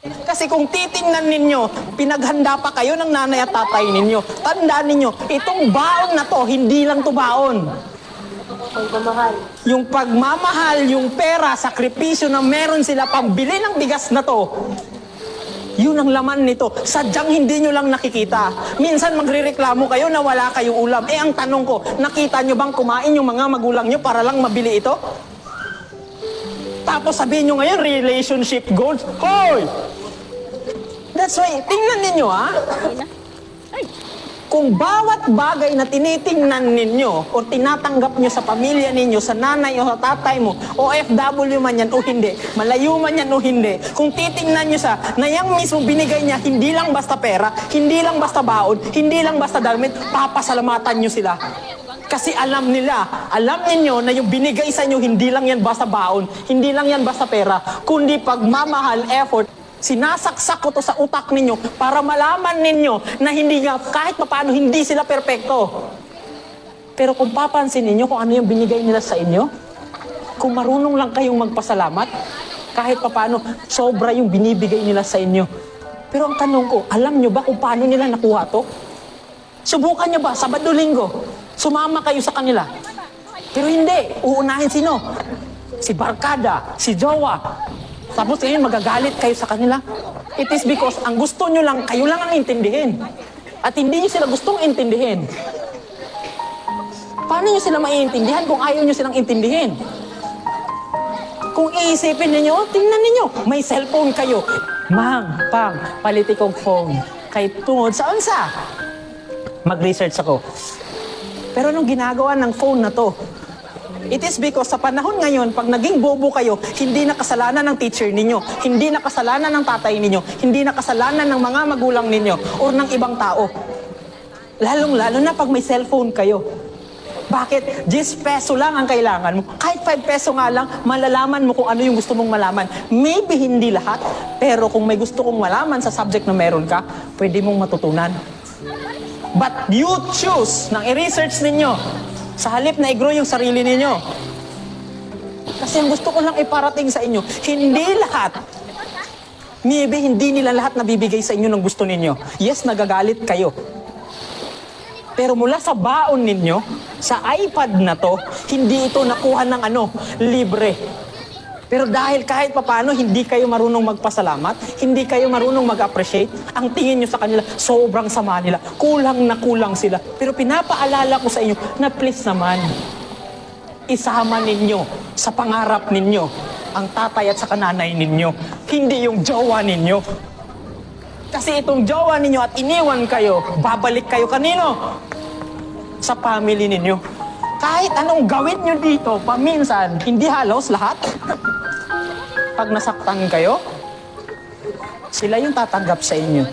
Kasi kung titingnan ninyo, pinaghanda pa kayo ng nanay at tatay ninyo. Tandaan ninyo, itong baon na to, hindi lang to baon. Pagmamahal. Yung pagmamahal, yung pera, sakripisyo na meron sila pambili ng bigas na to, yun ang laman nito. Sadyang hindi nyo lang nakikita. Minsan magrereklamo kayo na wala kayong ulam. Eh ang tanong ko, nakita nyo bang kumain yung mga magulang nyo para lang mabili ito? Tapos sabihin nyo ngayon, relationship goals. Hoy! That's why, tingnan ninyo ha. Kung bawat bagay na tinitingnan ninyo o tinatanggap nyo sa pamilya ninyo, sa nanay o sa tatay mo, o OFW man yan o hindi, malayo man yan o hindi, kung titingnan nyo sa na yung mismo binigay niya, hindi lang basta pera, hindi lang basta baon, hindi lang basta damit, papasalamatan nyo sila. Kasi alam nila, alam ninyo na yung binigay sa inyo, hindi lang yan basta baon, hindi lang yan basta pera, kundi pagmamahal, effort. Sinasaksak ko to sa utak ninyo para malaman ninyo na hindi nga, kahit paano, hindi sila perpekto. Pero kung papansin ninyo kung ano yung binigay nila sa inyo, kung marunong lang kayong magpasalamat, kahit paano, sobra yung binibigay nila sa inyo. Pero ang tanong ko, alam nyo ba kung paano nila nakuha to? Subukan nyo ba, Sabado-Linggo, sumama kayo sa kanila? Pero hindi, uunahin sino? Si barkada, si jowa. Tapos ngayon magagalit kayo sa kanila. It is because ang gusto nyo lang, kayo lang ang intindihin. At hindi nyo sila gustong intindihin. Paano nyo sila maiintindihan kung ayaw nyo silang intindihin? Kung iisipin ninyo, tingnan ninyo, may cellphone kayo. Mang, pang, palitikong phone. Kay tungod sa unsa? Mag-research ako. Pero anong ginagawa ng phone na to? It is because sa panahon ngayon, pag naging bobo kayo, hindi na kasalanan ng teacher ninyo, hindi na kasalanan ng tatay ninyo, hindi na kasalanan ng mga magulang ninyo, or ng ibang tao. Lalong-lalo na pag may cellphone kayo. Bakit? 10 peso lang ang kailangan mo. Kahit 5 peso nga lang, malalaman mo kung ano yung gusto mong malaman. Maybe hindi lahat, pero kung may gusto kong malaman sa subject na meron ka, pwede mong matutunan. But you choose nang i-research ninyo. Sa halip na i-grow yung sarili ninyo. Kasi ang gusto ko lang iparating sa inyo, hindi lahat. Maybe hindi nila lahat nabibigay sa inyo ng gusto ninyo. Yes, nagagalit kayo. Pero mula sa baon ninyo, sa iPad na to, hindi ito nakuha ng libre. Pero dahil kahit papano hindi kayo marunong magpasalamat, hindi kayo marunong mag-appreciate, ang tingin nyo sa kanila, sobrang sama nila. Kulang na kulang sila. Pero pinapaalala ko sa inyo na please naman, isama ninyo sa pangarap ninyo ang tatay at sa kananay ninyo. Hindi yung jowa ninyo. Kasi itong jowa ninyo at iniwan kayo, babalik kayo kanino? Sa family ninyo. Kahit anong gawin nyo dito, paminsan, hindi halos lahat. Pag nasaktan kayo, sila yung tatanggap sa inyo.